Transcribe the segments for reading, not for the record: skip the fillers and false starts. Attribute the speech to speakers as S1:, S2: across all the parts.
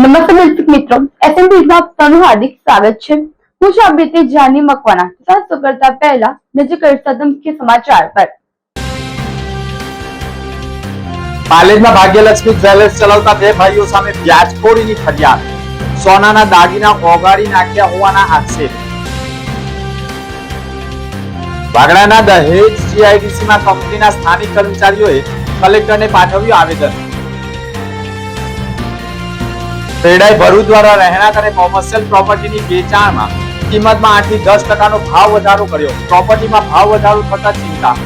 S1: નમસ્તે દર્શક મિત્રો, એસએમપી માં આપનું હાર્દિક સ્વાગત છે। હું છું આપની જાની મકવાણા। શરૂ કરતા પહેલા નજર કરતા મુખ્ય સમાચાર પર।
S2: પાલેજમાં ભાગ્યલક્ષ્મી જ્વેલર્સ ચલાવતા બે ભાઈઓ સામે વ્યાજખોરીની ફરિયાદ। સોનાના દાગીના ઓગાળી નાખ્યા હોવાના આક્ષેપ। વાગડાના દહેજ જીઆઈડીસીમાં કંપનીના સ્થાનિક કર્મચારીઓએ કલેક્ટરને પાઠવ્યું આવેદન। રેડાઈ ભરૂચ દ્વારા રહેણાંક અને કોમર્શિયલ પ્રોપર્ટીની વેચાણમાં કિંમતમાં 8 થી 10% ભાવ વધારો કર્યો। પ્રોપર્ટીમાં ભાવ વધારો થતા ચિંતા।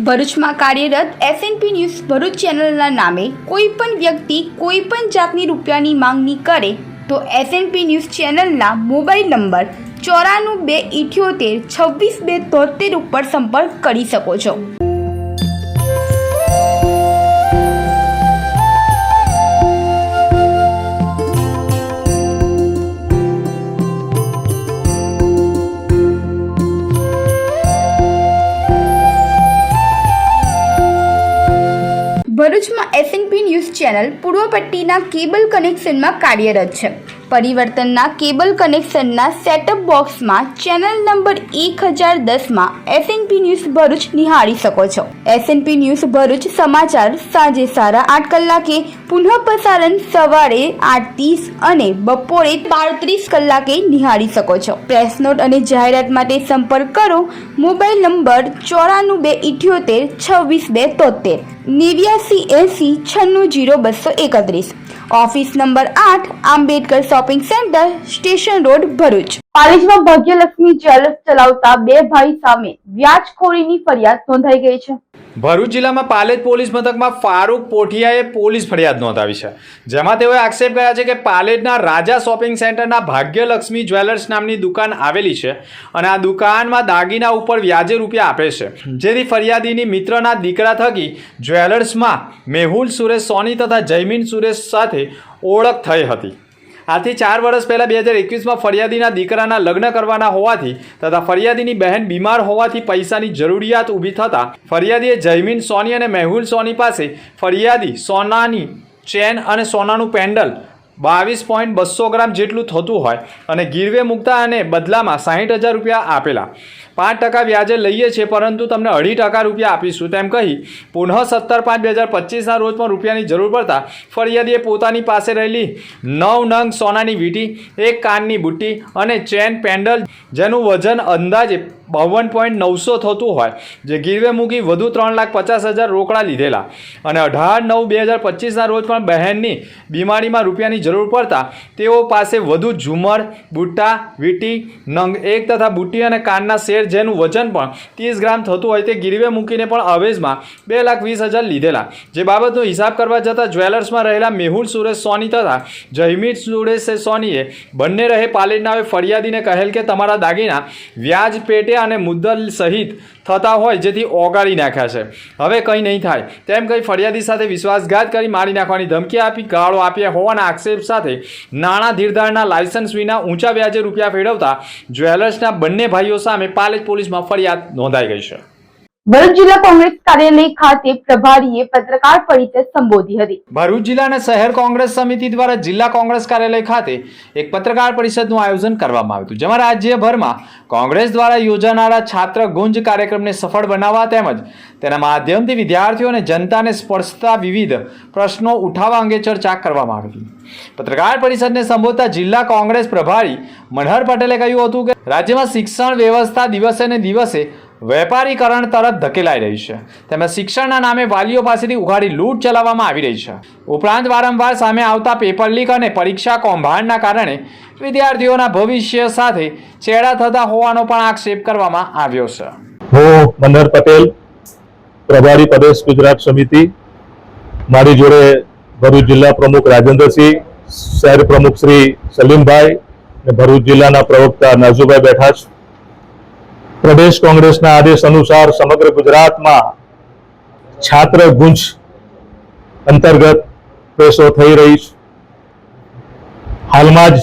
S3: ભરૂચમાં કાર્યરત એસએનપી ન્યૂઝ ભરૂચ ચેનલના નામે કોઈપણ વ્યક્તિ કોઈપણ જાતની રૂપિયાની માંગણી કરે તો એસએનપી ન્યૂઝ ચેનલના મોબાઈલ નંબર 9428762273 ઉપર સંપર્ક કરી શકો છો। ભરૂચમાં એસએનપી ન્યૂઝ ચેનલ પૂર્વ પટ્ટીના કેબલ કનેક્શનમાં કાર્યરત છે। પરિવર્તનના કેબલ કનેક્શનના સેટઅપ બોક્સમાં ચેનલ નંબર 1010માં એસએનપી ન્યૂઝ ભરૂચ નિહાળી શકો છો। એસએનપી ન્યૂઝ ભરૂચ સમાચાર સાંજે 8:30 કલાકે, પુનઃ પ્રસારણ સવારે 8:30 અને બપોરે 12:30 કલાકે નિહાળી શકો છો। પ્રેસ નોટ અને જાહેરાત માટે સંપર્ક કરો mobile number 9428762273 8980960231। Office number 8 Ambedkar shopping centre, station road, Bharuch.
S1: પાલેજમાં ભાગ્યલક્ષ્મી જ્વેલર્સ ચલાવતા બે ભાઈ સામે વ્યાજખોરીની ફરિયાદ નોંધાઈ ગઈ છે।
S2: ભરૂચ જિલ્લામાં પાલેજ પોલીસ મથકમાં ફારૂક પોઠિયાએ પોલીસ ફરિયાદ નોંધાવી છે, જેમાં તેઓએ આક્ષેપ કર્યા છે કે પાલેજના રાજા શોપિંગ સેન્ટરના ભાગ્યલક્ષ્મી જ્વેલર્સ નામની દુકાન આવેલી છે અને આ દુકાનમાં દાગીના ઉપર વ્યાજે રૂપિયા આપે છે, જેથી ફરિયાદીની મિત્રના દીકરા થકી જ્વેલર્સમાં મેહુલ સુરેશ સોની તથા જયમીન સુરેશ સાથે ઓળખ થઈ હતી। આથી 4 વર્ષ પહેલાં 2021માં ફરિયાદીના દીકરાના લગ્ન કરવાના હોવાથી તથા ફરિયાદીની બહેન બીમાર હોવાથી પૈસાની જરૂરિયાત ઊભી થતાં ફરિયાદીએ જયમીન સોની અને મેહુલ સોની પાસે ફરિયાદી સોનાની ચેન અને સોનાનું પેન્ડલ 22.200 ગ્રામ જેટલું થતું હોય અને ગીરવે મૂકતા અને બદલામાં 60,000 રૂપિયા આપેલા। 5% વ્યાજે લઈએ છીએ, પરંતુ તમને 2.5% રૂપિયા આપીશું તેમ કહી પુનઃ 17/5/2025ના રોજ પણ રૂપિયાની જરૂર પડતા ફરિયાદીએ પોતાની પાસે રહેલી 9 નંગ સોનાની વીંટી, 1 કાનની બુટ્ટી અને ચેન પેન્ડલ જેનું વજન અંદાજે 52.900 થતું હોય જે ગીરવે મૂકી વધુ 3,50,000 રોકડા લીધેલા અને 18/9/2025ના રોજ પણ બહેનની બીમારીમાં રૂપિયાની જરૂર પડતા તેઓ પાસે વધુ ઝુમર, બુટ્ટા, વીંટી, નંગ 1 તથા બુટ્ટી અને કાનના શેર જેનું વજન પણ 30 ગ્રામ થતું હોય તે ગીરવે મૂકીને પણ અવેજમાં 2,20,000 લીધેલા। જે બાબતનો હિસાબ કરવા જતાં જ્વેલર્સમાં રહેલા મેહુલ સુરેશ સોની તથા જયમીન સુરેશ સોનીએ બંને રહે પાલેજના ફરિયાદીને કહેલ કે તમારા દાગીના વ્યાજ પેટે અને મુદ્દલ સહિત થતા હોય જેથી ઓગાળી નાખ્યા છે, હવે કંઈ નહીં થાય તેમ કહી ફરિયાદી સાથે વિશ્વાસઘાત કરી મારી નાખવાની ધમકી આપી ગાળો આપ્યા હોવાના આક્ષેપ સાથે નાણાં ધીરધારના લાયસન્સ વિના ઊંચા વ્યાજે રૂપિયા ફેરવતા જ્વેલર્સના બંને ભાઈઓ સામે પાલેજ પોલીસમાં ફરિયાદ નોંધાઈ ગઈ છે।
S1: ભરૂચ જિલ્લા કોંગ્રેસ કાર્યાલય ખાતે પ્રભારીએ પત્રકાર પરિષદ સંબોધી હતી।
S2: ભરૂચ જિલ્લાના શહેર કોંગ્રેસ સમિતિ દ્વારા જિલ્લા કોંગ્રેસ કાર્યાલય ખાતે એક પત્રકાર પરિષદનું આયોજન કરવામાં આવ્યું હતું, જેમાં રાજ્યભરમાં કોંગ્રેસ દ્વારા યોજાનારા છાત્ર ગુંજ કાર્યક્રમને સફળ બનાવવા તેમજ તેના માધ્યમથી વિદ્યાર્થીઓ અને જનતાને સ્પર્શતા વિવિધ પ્રશ્નો ઉઠાવવા અંગે ચર્ચા કરવામાં આવી હતી। પત્રકાર પરિષદને સંબોધતા જિલ્લા કોંગ્રેસ પ્રભારી મનહર પટેલે કહ્યું હતું કે રાજ્યમાં શિક્ષણ વ્યવસ્થા દિવસે ને દિવસે વેપારીકરણ તરફ ધકેલાઈ રહી છે, તેમજ શિક્ષણના નામે વાલીઓ પાસેથી ઉઘાડી લૂંટ ચલાવવામાં આવી રહી છે। ઉપરાંત વારંવાર સામે આવતા પેપર લીક અને પરીક્ષા કૌભાંડના કારણે વિદ્યાર્થીઓના ભવિષ્ય સાથે ચેડા થતા હોવાનો પણ આક્ષેપ કરવામાં આવ્યો છે।
S4: હું મનહર પટેલ, પ્રભારી પ્રદેશ ગુજરાત સમિતિ, મારી જોડે ભરૂચ જિલ્લા પ્રમુખ રાજેન્દ્રસિંહ, શહેર પ્રમુખ શ્રી સલીમભાઈ અને ભરૂચ જિલ્લાના પ્રવક્તા નાઝુભાઈ બેઠા છે। પ્રદેશ કોંગ્રેસના આદેશ અનુસાર સમગ્ર ગુજરાતમાં છાત્ર ગુંજ અંતર્ગત પ્રેસો થઈ રહી છે. હાલમાં જ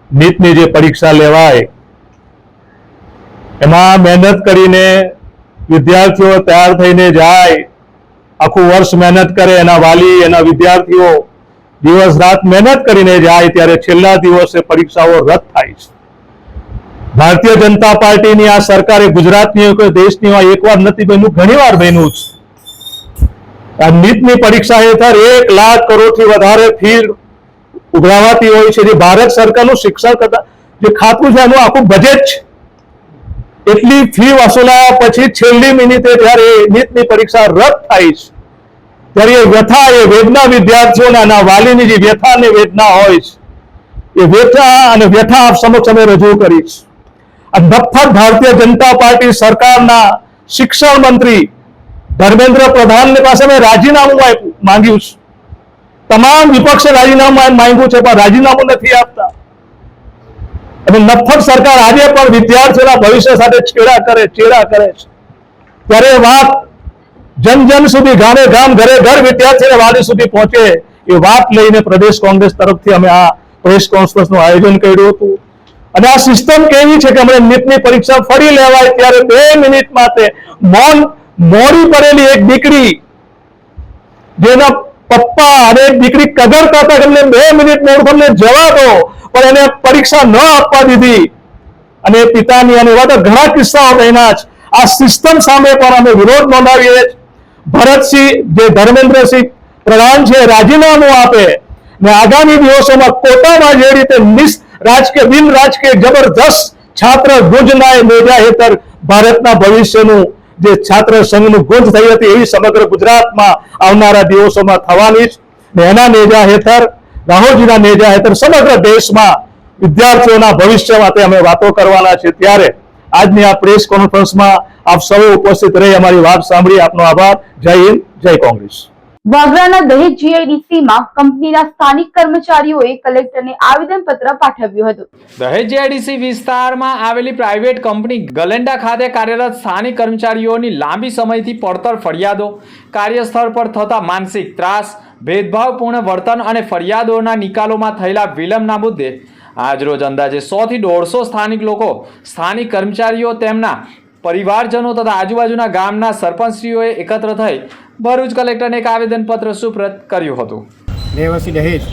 S4: નીટની જે પરીક્ષા લેવાય એમાં મહેનત કરીને વિદ્યાર્થીઓ તૈયાર થઈને જાય, આખું વર્ષ મહેનત કરે, એના વાલી એના વિદ્યાર્થીઓ દિવસ રાત મહેનત કરીને જાય, ત્યારે છેલ્લા દિવસે પરીક્ષાઓ રદ થાય છે. ભારતીય જનતા પાર્ટીની આ સરકારે ગુજરાતની કે દેશની એકવાર નથી બન્યું, ઘણીવાર બન્યું છે. આ નીટની પરીક્ષા હેઠળ 1 લાખ કરોડથી વધારે ફી ઉઘરાવાતી હોય છે. જે ભારત સરકારનું શિક્ષણ જે ખાતું છે એનું આખું બજેટ છે. એટલી ફી વસૂલાયા પછી છેલ્લી મિનિટે જ્યારે નીટની પરીક્ષા રદ થાય છે ત્યારે એ વ્યથા, એ વેદના વિદ્યાર્થીઓના અને વાલીની જે વ્યથા અને વેદના હોય છે એ વ્યથા અને વ્યથા આપ સમક્ષ અમે રજૂ કરી છે. આ નફ્ફત ભારતીય જનતા પાર્ટી સરકારના શિક્ષણ મંત્રી ધર્મેન્દ્ર પ્રધાનની પાસે મેં રાજીનામું માંગ્યું છે. તમામ વિપક્ષે રાજીનામું માંગ્યું છે પણ રાજીનામું નથી આપતા. અને નફ્ફત સરકાર આજે પણ વિદ્યાર્થીઓના ભવિષ્ય સાથે છેડા કરે છે. ત્યારે વાત જન જન સુધી, ગામે ગામ, ઘરે ઘર વિદ્યાર્થી વાલી સુધી પહોંચે એ વાત લઈને પ્રદેશ કોંગ્રેસ તરફથી અમે આ પ્રેસ કોન્ફરન્સનું આયોજન કર્યું હતું. અને આ સિસ્ટમ કેવી છે કે હમણાં નીટની પરીક્ષા ફરી લેવાય ત્યારે 2 મિનિટ માટે મોડી પડેલી એક દીકરી, જેના પપ્પા અને એક દીકરી કગરતા હતા કે અમને 2 મિનિટ મોડું તમને જવા દો, પણ એને પરીક્ષા ન આપવા દીધી. અને પિતાની અને એવા તો ઘણા કિસ્સાઓ બન્યા છે. આ સિસ્ટમ સામે પણ અમે વિરોધ નોંધાવીએ છીએ. ભરતસિંહ, જે ધર્મેન્દ્રસિંહ પ્રધાન છે, રાજીનામું આપે ને આગામી દિવસોમાં કોટામાં જે રીતે બિન રાજકીય જબરદસ્ત છાત્ર ગુંજના નેજા હેઠળ ભારતના ભવિષ્યનું જે છાત્ર સંઘનું ગુંજ થઈ હતી એવી સમગ્ર ગુજરાતમાં આવનારા દિવસોમાં થવાની છે. ને એના નેજા હેઠળ, રાહુલજીના નેજા હેઠળ સમગ્ર દેશમાં વિદ્યાર્થીઓના ભવિષ્ય માટે અમે વાતો કરવાના છે. ત્યારે આજની આ પ્રેસ કોન્ફરન્સમાં આપ સૌ ઉપસ્થિત રહી અમારી વાત સાંભળી આપનો આભાર. જય હિન્દ, જય કોંગ્રેસ.
S1: વાગરાના દહેજ GIDCમાં કંપનીના સ્થાનિક કર્મચારીઓએ કલેક્ટરને આવેદનપત્ર પાઠવ્યું હતું.
S2: દહેજ જીઆઈડીસી વિસ્તારમાં આવેલી પ્રાઇવેટ કંપની ગલેન્ડા ખાતે કાર્યરત સ્થાનિક કર્મચારીઓની લાંબી સમયથી પડતર ફરિયાદો, કાર્યસ્થળ પર થતા માનસિક ત્રાસ, ભેદભાવપૂર્ણ વર્તન અને ફરિયાદોના નિકાલોમાં થયેલા વિલંબના મુદ્દે આજરોજ અંદાજે 100 થી 150 સ્થાનિક લોકો, સ્થાનિક કર્મચારીઓ, તેમના પરિવારજનો તથા આજુબાજુના ગામના સરપંચશ્રીઓએ એકત્ર થઈ ભરૂચ કલેક્ટરને એક આવેદનપત્ર સુપ્રત કર્યું હતું.
S5: દેવસી દહેજ,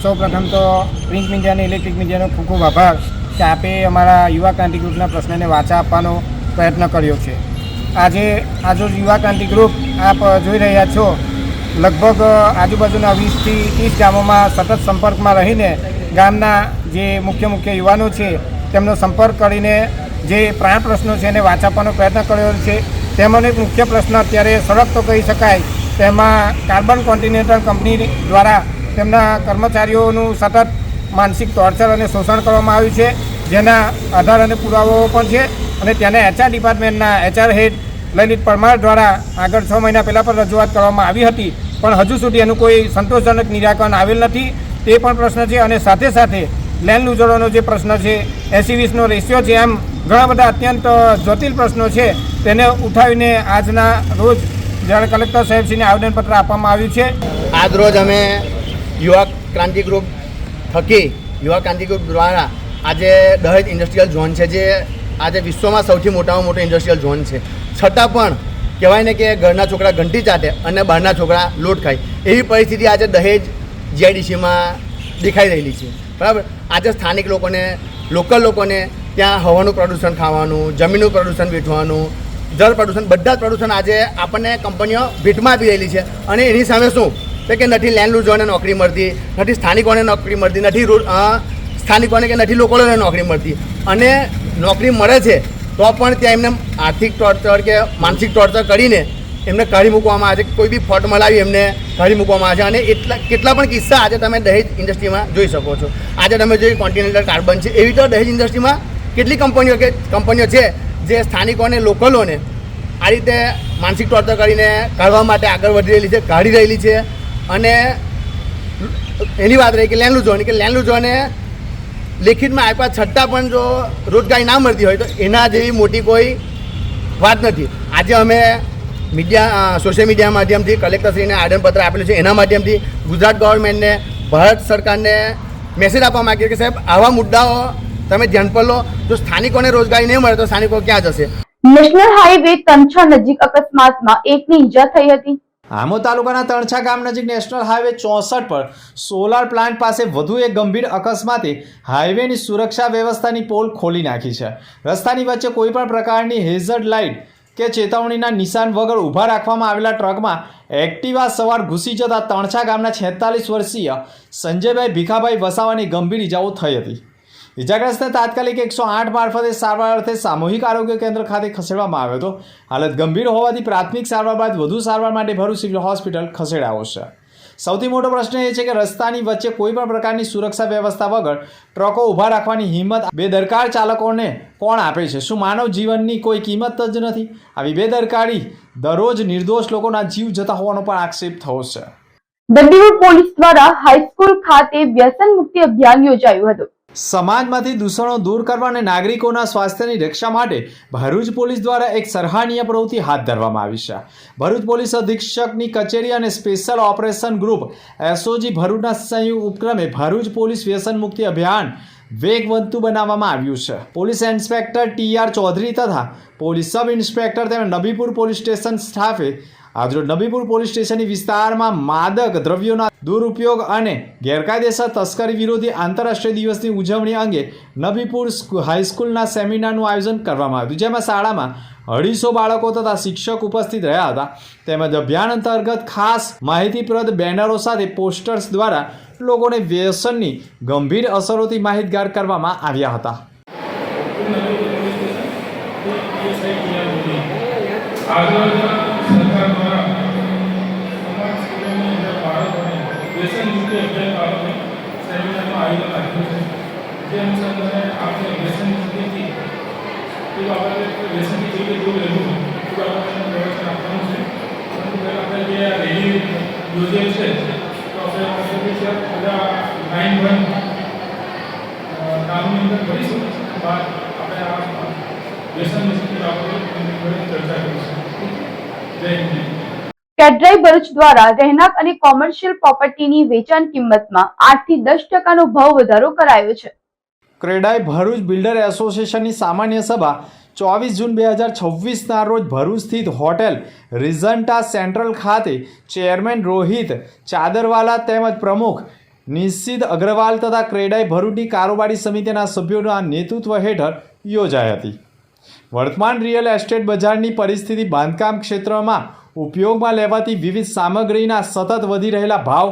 S5: સૌ પ્રથમ તો પ્રિન્ટ મીડિયા અને ઇલેક્ટ્રિક મીડિયાનો ખૂબ ખૂબ આભાર કે આપે અમારા યુવા ક્રાંતિ ગ્રુપના પ્રશ્નને વાચા આપવાનો પ્રયત્ન કર્યો છે. આજે યુવા ક્રાંતિ ગ્રુપ આપ જોઈ રહ્યા છો, લગભગ આજુબાજુના 20 થી 30 ગામોમાં સતત સંપર્કમાં રહીને ગામના જે મુખ્ય યુવાનો છે તેમનો સંપર્ક કરીને જે પ્રાણ પ્રશ્નો છે એને વાંચવાનો પ્રયત્ન કર્યો છે. તેમાંનો એક મુખ્ય પ્રશ્ન અત્યારે સડક તો કહી શકાય, તેમાં કાર્બન કોન્ટિનેન્ટલ કંપની દ્વારા તેમના કર્મચારીઓનું સતત માનસિક ટોર્ચર અને શોષણ કરવામાં આવ્યું છે, જેના આધાર અને પુરાવાઓ પણ છે. અને ત્યાંના HR ડિપાર્ટમેન્ટના HR હેડ લલિત પરમાર દ્વારા આગળ 6 મહિના પહેલાં પણ રજૂઆત કરવામાં આવી હતી, પણ હજુ સુધી એનું કોઈ સંતોષજનક નિરાકરણ આવેલ નથી. તે પણ પ્રશ્ન છે. અને સાથે સાથે લેન્ડ લૂઝરોનો જે પ્રશ્ન છે, 80-20નો રેશિયો છે, એમ ઘણા બધા અત્યંત જટિલ પ્રશ્નો છે, તેને ઉઠાવીને આજના રોજ જ્યારે કલેક્ટર સાહેબશ્રીને આવેદનપત્ર આપવામાં આવ્યું છે.
S6: આજ રોજ અમે યુવા ક્રાંતિ ગ્રુપ થકી, યુવા ક્રાંતિ ગ્રુપ દ્વારા આજે દહેજ ઇન્ડસ્ટ્રીયલ ઝોન છે, જે આજે વિશ્વમાં સૌથી મોટામાં મોટો ઇન્ડસ્ટ્રીયલ ઝોન છે, છતાં પણ કહેવાય ને કે ઘરના છોકરા ઘંટી ચાટે અને બહારના છોકરા લોટ ખાય એવી પરિસ્થિતિ આજે દહેજ GIDCમાં દેખાઈ રહેલી છે. બરાબર. આજે સ્થાનિક લોકોને, લોકલ લોકોને ત્યાં હવાનું પ્રદૂષણ ખાવાનું, જમીનનું પ્રદૂષણ વેઠવાનું, જળ પ્રદૂષણ, બધા જ પ્રદૂષણ આજે આપણને કંપનીઓ ભેટમાં આપી રહેલી છે. અને એની સામે શું કે નથી લેન્ડ લૂઝરોને નોકરી મળતી, નથી સ્થાનિકોને નોકરી મળતી, નથી સ્થાનિકોને કે નથી લોકોને નોકરી મળતી. અને નોકરી મળે છે તો પણ ત્યાં એમને આર્થિક ટોર્ચર કે માનસિક ટોર્ચર કરીને એમને કાઢી મૂકવામાં આવે છે. કોઈ બી ફોટ મલાવી એમને કાઢી મૂકવામાં આવે છે. અને કેટલા પણ કિસ્સા આજે તમે દહેજ ઇન્ડસ્ટ્રીમાં જોઈ શકો છો. આજે તમે જે કોન્ટિનેન્ટલ કાર્બન છે, એવી તો દહેજ ઇન્ડસ્ટ્રીમાં કેટલી કંપનીઓ છે જે સ્થાનિકોને, લોકલોને આ રીતે માનસિક ટોર્ચર કરીને કાઢવા માટે આગળ વધી રહેલી છે, કાઢી રહેલી છે. અને એની વાત રહી કે લેન્ડ લૂઝરોને લેખિતમાં આપ્યા છતાં પણ જો રોજગારી ના મળતી હોય તો એના જેવી મોટી કોઈ વાત નથી. આજે અમે સોશિયલ મીડિયા માધ્યમથી કલેક્ટરશ્રીને આવેદનપત્ર આપેલું છે. એના માધ્યમથી ગુજરાત ગવર્મેન્ટને, ભારત સરકારને મેસેજ આપવા માગીએ કે સાહેબ આવા મુદ્દાઓ તમે ધ્યાન પર લો. જો સ્થાનિકોને રોજગારી નહીં મળે તો સ્થાનિકો ક્યાં જશે?
S1: નેશનલ હાઈવે તણછા નજીક અકસ્માતમાં એકની ઈજા થઈ હતી.
S2: આમોદ તાલુકાના તણછા ગામ નજીક નેશનલ હાઈવે 64 પર સોલાર પ્લાન્ટ પાસે વધુ એક ગંભીર અકસ્માતે હાઈવેની સુરક્ષા વ્યવસ્થાની પોલ ખોલી નાખી છે. રસ્તાની વચ્ચે કોઈપણ પ્રકારની હેઝર્ડ લાઇટ કે ચેતવણીના નિશાન વગર ઊભા રાખવામાં આવેલા ટ્રકમાં એક્ટિવા સવાર ઘૂસી જતા તણછા ગામના 46 વર્ષીય સંજયભાઈ ભીખાભાઈ વસાવાની ગંભીર ઇજાઓ થઈ હતી. ઇજાગ્રસ્તને તાત્કાલિક 108 મારફતે સારવાર અર્થે સામૂહિક આરોગ્ય કેન્દ્ર ખાતે ખસેડવામાં આવ્યો હતો. હાલત ગંભીર હોવાથી પ્રાથમિક સારવાર બાદ વધુ સારવાર માટે ભરૂચ સિવિલ હોસ્પિટલ ખસેડાયો છે. સૌથી મોટો પ્રશ્ન એ છે કે રસ્તાની વચ્ચે કોઈ પણ પ્રકારની સુરક્ષા વ્યવસ્થા વગર ટ્રકો ઊભા રાખવાની હિંમત બેદરકાર ચાલકોને કોણ આપે છે? શું માનવ જીવનની કોઈ કિંમત જ નથી? આવી બેદરકારી દરરોજ નિર્દોષ લોકોના જીવ જતા હોવાનો પણ આક્ષેપ થયો છે.
S1: દંડીપુર પોલીસ દ્વારા હાઈસ્કૂલ ખાતે વ્યસન મુક્તિ અભિયાન યોજાયું હતું.
S2: સમાજમાંથી દૂષણો દૂર કરવા અને નાગરિકોના સ્વાસ્થ્યની રક્ષા માટે ભરૂચ પોલીસ દ્વારા એક સરાહનીય પ્રવૃત્તિ હાથ ધરવામાં આવી છે. ભરૂચ પોલીસ અધિક્ષકની કચેરી અને સ્પેશિયલ ઓપરેશન ગ્રુપ એસઓજી ભરૂચના સંયુક્ત ઉપક્રમે ભરૂચ પોલીસ વ્યસન મુક્તિ અભિયાન વેગવંતુ બનાવવામાં આવ્યું છે. પોલીસ ઇન્સ્પેક્ટર TR ચૌધરી તથા પોલીસ સબ ઇન્સ્પેક્ટર તેમજ નબીપુર પોલીસ સ્ટેશન સ્ટાફે આજરોજ નબીપુર પોલીસ સ્ટેશનની વિસ્તારમાં માદક દ્રવ્યોના દુરુપયોગ અને ગેરકાયદેસર તસ્કરી વિરોધી આંતરરાષ્ટ્રીય દિવસની ઉજવણી અંગે નબીપુર હાઈસ્કૂલના સેમિનારનું આયોજન કરવામાં આવ્યું, જેમાં શાળામાં 250 બાળકો તથા શિક્ષક ઉપસ્થિત રહ્યા હતા. તેમજ અભિયાન અંતર્ગત ખાસ માહિતીપ્રદ બેનરો સાથે પોસ્ટર્સ દ્વારા લોકોને વ્યસનની ગંભીર અસરોથી માહિતગાર કરવામાં આવ્યા હતા.
S7: સરકાર દ્વારા તમામ સ્કૂલોની અંદર બાળકોને વ્યસન મુક્તિ અભિયાન બાબતે સેમિનારનું આયોજન રાખ્યું છે. જે અનુસંધાને આપણે વ્યસન મુક્તિથી એ બાબતે વ્યસનથી કેવી રીતે દૂર રહેવું એ બાબતનું પ્રવચન આપવાનું છે. પરંતુ પહેલાં આપણે જે આ રેલી યોજેલ છે તો આપણે બધા 9-1 કામની અંદર કરીશું. બાદ આપણે આ વ્યસન મુક્તિ બાબતે ચર્ચા કરીશું.
S1: કેડ્રાઈ ભરૂચ દ્વારા રહેણાંક અને કોમર્શિયલ પ્રોપર્ટીની વેચાણ કિંમતમાં 8 થી 10% ભાવ વધારો કરાયો છે.
S2: ક્રેડાઈ ભરૂચ બિલ્ડર એસોસિએશનની સામાન્ય સભા 24 જૂન 2026ના રોજ ભરૂચ સ્થિત હોટેલ રિજન્ટા સેન્ટ્રલ ખાતે ચેરમેન રોહિત ચાદરવાલા તેમજ પ્રમુખ નિશિત અગ્રવાલ તથા ક્રેડાઈ ભરૂચની કારોબારી સમિતિના સભ્યોના નેતૃત્વ હેઠળ યોજાઈ હતી. વર્તમાન રિયલ એસ્ટેટ બજારની પરિસ્થિતિ, બાંધકામ ક્ષેત્રમાં ઉપયોગમાં લેવાતી વિવિધ સામગ્રીના સતત વધી રહેલા ભાવ,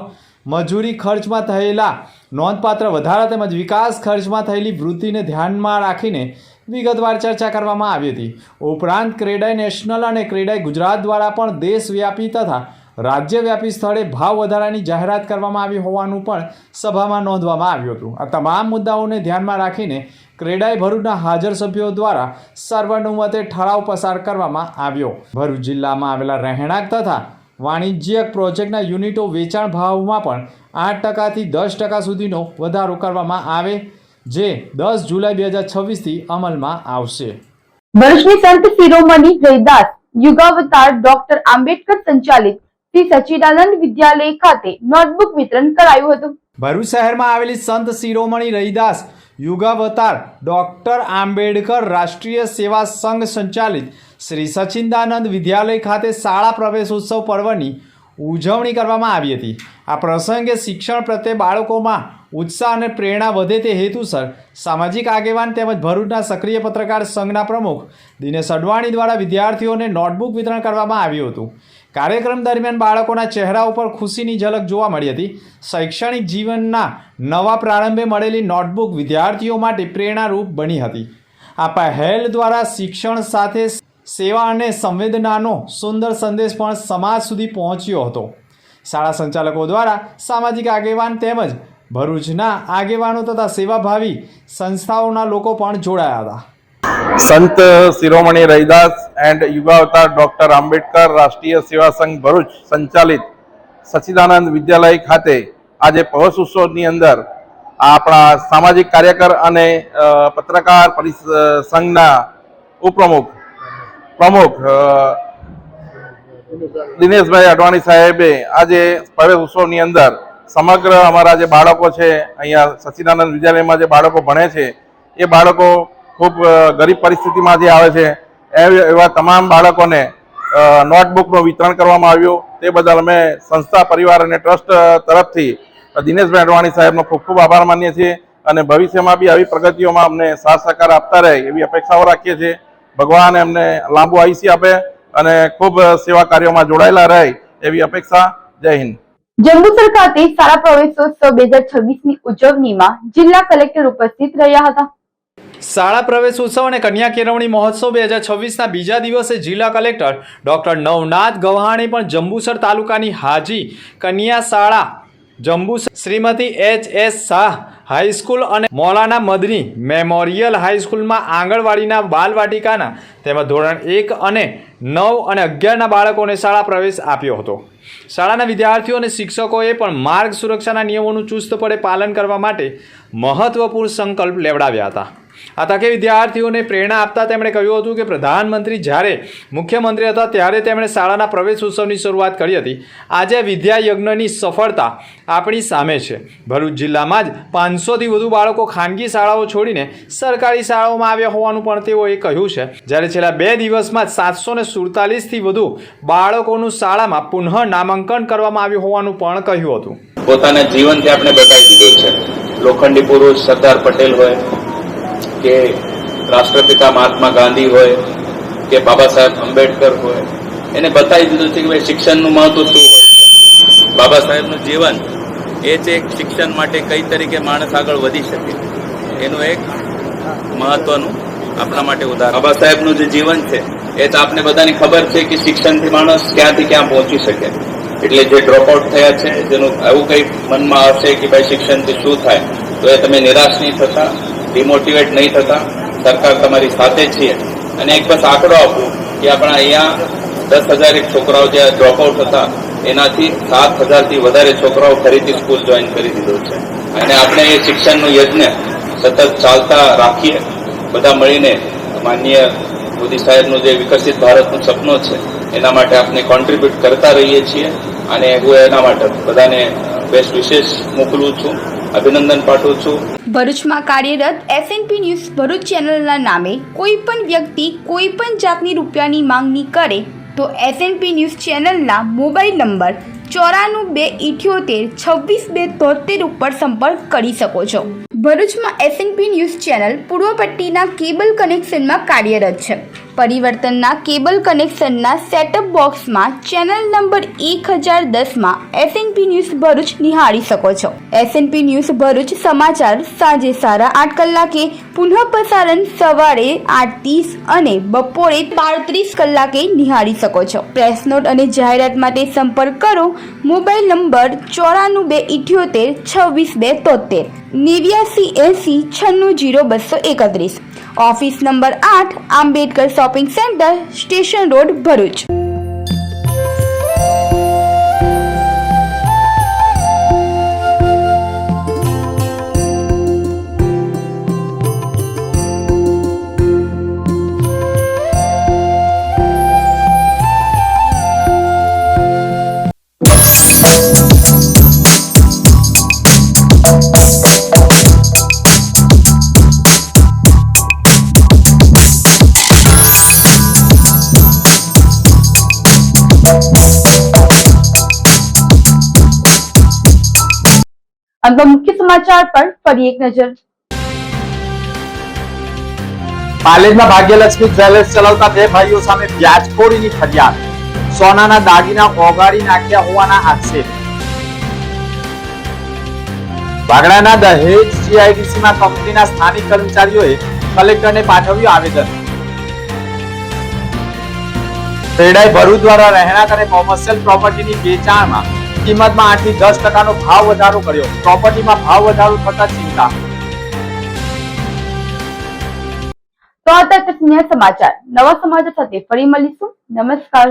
S2: મજૂરી ખર્ચમાં થયેલા નોંધપાત્ર વધારા તેમજ વિકાસ ખર્ચમાં થયેલી વૃદ્ધિને ધ્યાનમાં રાખીને વિગતવાર ચર્ચા કરવામાં આવી હતી. ઉપરાંત ક્રેડાઈ નેશનલ અને ક્રેડાઈ ગુજરાત દ્વારા પણ દેશવ્યાપી તથા રાજ્યવ્યાપી સ્થળે ભાવ વધારાની જાહેરાત કરવામાં આવી હોવાનું પણ સભામાં નોંધવામાં આવ્યું હતું. આ તમામ મુદ્દાઓને ધ્યાનમાં રાખીને ક્રેડાઈ ભરૂચના હાજર સભ્યો દ્વારા સર્વાનુમતે ઠરાવ પસાર કરવામાં આવ્યો. ભરૂચ જિલ્લામાં આવેલા રહેણાંક તથા વાણિજ્યક પ્રોજેક્ટના યુનિટો વેચાણ ભાવમાં પણ 8% થી 10% સુધીનો વધારો કરવામાં આવે, જે 10 જુલાઈ 2026થી અમલમાં આવશે.
S1: ભરૂચની સંત શિરોમણી રૈદાસ યુગાવતાર ડોક્ટર આંબેડકર સંચાલિત શ્રી સચ્ચિદાનંદ વિદ્યાલય ખાતે નોટબુક વિતરણ કરાયું હતું.
S2: ભરૂચ શહેરમાં આવેલી સંત શિરોમણી રૈદાસ યુગાવતાર ડોક્ટર આંબેડકર રાષ્ટ્રીય સેવા સંઘ સંચાલિત શ્રી સચ્ચિદાનંદ વિદ્યાલય ખાતે શાળા પ્રવેશોત્સવ પર્વની ઉજવણી કરવામાં આવી હતી. આ પ્રસંગે શિક્ષણ પ્રત્યે બાળકોમાં ઉત્સાહ અને પ્રેરણા વધે તે હેતુસર સામાજિક આગેવાન તેમજ ભરૂચના સક્રિય પત્રકાર સંઘના પ્રમુખ દિનેશ અડવાણી દ્વારા વિદ્યાર્થીઓને નોટબુક વિતરણ કરવામાં આવ્યું હતું. કાર્યક્રમ દરમિયાન બાળકોના ચહેરા ઉપર ખુશીની ઝલક જોવા મળી હતી. શૈક્ષણિક જીવનના નવા પ્રારંભે મળેલી નોટબુક વિદ્યાર્થીઓ માટે પ્રેરણારૂપ બની હતી. આ પહેલ દ્વારા શિક્ષણ સાથે સેવા અને સંવેદનાનો સુંદર સંદેશ પણ સમાજ સુધી પહોંચ્યો હતો. શાળા સંચાલકો દ્વારા સામાજિક આગેવાન તેમજ ભરૂચના આગેવાનો તથા સેવાભાવી સંસ્થાઓના લોકો પણ જોડાયા હતા.
S8: સંત શિરોમણી રૈદાસ એન્ડ યુગાવતાર ડોક્ટર આંબેડકર રાષ્ટ્રીય સેવા સંઘ ભરૂચ સંચાલિત સચ્ચિદાનંદ વિદ્યાલય ખાતે આજે પ્રવેશ ઉત્સવની અંદર આપણા સામાજિક કાર્યકર અને પત્રકાર સંઘના પ્રમુખ દિનેશભાઈ અડવાણી સાહેબે આજે પ્રવેશ ઉત્સવની અંદર સમગ્ર અમારા જે બાળકો છે અહીંયા સચ્ચિદાનંદ વિદ્યાલયમાં જે બાળકો ભણે છે એ બાળકો ખૂબ ગરીબ પરિસ્થિતિમાં જે આવે છે એવા તમામ બાળકોને નોટબુકનું વિતરણ કરવામાં આવ્યું. તે બદલ અમે સંસ્થા, પરિવાર અને ટ્રસ્ટ તરફથી દિનેશભાઈ અડવાણી સાહેબનો ખૂબ ખૂબ આભાર માનીએ છીએ અને ભવિષ્યમાં બી આવી પ્રગતિઓમાં અમને સાથ સહકાર આપતા રહે એવી અપેક્ષાઓ રાખીએ છીએ. ભગવાન એમને લાંબુ આયુષ્ય આપે અને ખૂબ સેવા કાર્યોમાં જોડાયેલા રહે એવી અપેક્ષા. જય હિન્દ.
S1: જંબુસર ખાતે શાળા પ્રવેશોત્સવ 2026 ની ઉજવણીમાં જિલ્લા કલેક્ટર ઉપસ્થિત રહ્યા હતા.
S2: શાળા પ્રવેશ ઉત્સવ અને કન્યા કેળવણી મહોત્સવ 2026ના બીજા દિવસે જિલ્લા કલેક્ટર ડોક્ટર નવનાથ ગવ્હાણે પણ જંબુસર તાલુકાની હાજી કન્યા શાળા જંબુસર, શ્રીમતી H.S. શાહ હાઈસ્કૂલ અને મૌલાના મદની મેમોરિયલ હાઈસ્કૂલમાં આંગણવાડીના, બાલવાટિકાના તેમજ ધોરણ 1 અને 9 અને 11ના બાળકોને શાળા પ્રવેશ આપ્યો હતો. શાળાના વિદ્યાર્થીઓ અને શિક્ષકોએ પણ માર્ગ સુરક્ષાના નિયમોનું ચુસ્તપણે પાલન કરવા માટે મહત્વપૂર્ણ સંકલ્પ લેવડાવ્યા હતા. આ તકે વિદ્યાર્થીઓને પ્રેરણા આપતા તેમણે કહ્યું હતું કે પ્રધાનમંત્રી જ્યારે મુખ્યમંત્રી હતા ત્યારે તેમણે શાળાના પ્રવેશ ઉત્સવની શરૂઆત કરી હતી. આજે વિદ્યાયજ્ઞની સફળતા આપણી સામે છે. ભરૂચ જિલ્લામાં જ 500થી વધુ બાળકો ખાનગી શાળાઓ છોડીને સરકારી શાળાઓમાં આવ્યા હોવાનું પણ તેઓએ કહ્યું છે. જ્યારે છેલ્લા 2 દિવસમાં જ 747થી વધુ બાળકોનું શાળામાં પુનઃ નામાંકન કરવામાં આવ્યું હોવાનું પણ કહ્યું હતું.
S9: પોતાના જીવનથી આપણે બતાવી દીધું છે. લોખંડી પુરુષ સરદાર પટેલ હોય કે રાષ્ટ્રપિતા મહાત્મા ગાંધી હોય કે બાબા સાહેબ આંબેડકર હોય, એને બતાવી દીધું છે કે ભાઈ શિક્ષણનું મહત્વ શું હોય છે. બાબા સાહેબનું જીવન એ છે એક શિક્ષણ માટે કઈ તરીકે માણસ આગળ વધી શકે એનું એક મહત્વનું આપણા માટે ઉદાહરણ. બાબા સાહેબનું જે જીવન છે એ તો આપને બધાને ખબર છે કે શિક્ષણથી માણસ ક્યાંથી ક્યાં પહોંચી શકે. એટલે જે ડ્રોપઆઉટ થયા છે, જેનું એવું કંઈ મનમાં હશે કે ભાઈ શિક્ષણથી શું થાય, તો એ તમે નિરાશ નહીં થતા, ડિમોટિવેટ નહીં થતા. સરકાર તમારી સાથે છીએ. અને એક બસ આંકડો આપું કે આપણા અહીંયા 10,000 છોકરાઓ જે ડ્રોપઆઉટ હતા એનાથી 7,000થી વધારે છોકરાઓ ફરીથી સ્કૂલ જોઈન કરી દીધું છે. અને આપણે એ શિક્ષણનું યજ્ઞ સતત ચાલતા રાખીએ, બધા મળીને માનનીય મોદી સાહેબનું જે વિકસિત ભારતનું સપનું છે એના માટે આપણે કોન્ટ્રીબ્યુટ કરતા રહીએ છીએ. અને હું એના માટે બધાને બેસ્ટ વિશેષ મોકલું છું, અભિનંદન પાઠવું છું.
S3: ભરૂચમાં કાર્યરત SNP ન્યૂઝ ભરૂચ ચેનલના નામે કોઈ પણ વ્યક્તિ કોઈ પણ જાતની રૂપિયાની માંગણી કરે તો SNP ન્યૂઝ ચેનલના મોબાઈલ નંબર 9428762273 ઉપર સંપર્ક કરી શકો છો. ભરૂચમાં SNP ન્યૂઝ ચેનલ પૂર્વ પટ્ટીના કેબલ કનેક્શનમાં કાર્યરત છે. પરિવર્તનના કેબલ કનેક્શનના સેટઅપ બોક્સમાં ચેનલ નંબર 1010માં SNP ન્યૂઝ ભરૂચ નિહાળી શકો છો. SNP ન્યૂઝ ભરૂચ સમાચાર સાંજે 8:30 કલાકે, પુનઃ પ્રસારણ સવારે 8:30 અને બપોરે 12:30 કલાકે નિહાળી શકો છો. પ્રેસ નોટ અને જાહેરાત માટે સંપર્ક કરો. Mobile number 9478262273 8980960231. Office number 8, Ambedkar shopping centre, station road, Bharuch.
S1: અંત મુખ્ય સમાચાર પર ફરી એક નજર.
S10: પાલેજમાં ભાગ્યલક્ષ્મી જ્વેલર્સ ચલાવતા 2 ભાઈઓ સામે વ્યાજખોરીની ફરિયાદ. સોનાના દાગીના ઓગાળી નાખ્યા હોવાના આક્ષેપ. વાગડાના દહેજ GIDCમાં કંપનીના સ્થાનિક કર્મચારીઓએ કલેક્ટરને પાઠવ્યું આવેદન. રેડાઈ ભરૂચ દ્વારા રહેણાંક અને કોમર્શિયલ પ્રોપર્ટીની વેચાણમાં કિંમતમાં 8 થી 10% ભાવ વધારો કર્યો. પ્રોપર્ટીમાં ભાવ વધારો થતા ચિંતા.
S1: તો આ તક સમાચાર. નવા સમાચાર સાથે ફરી મળીશું. નમસ્કાર.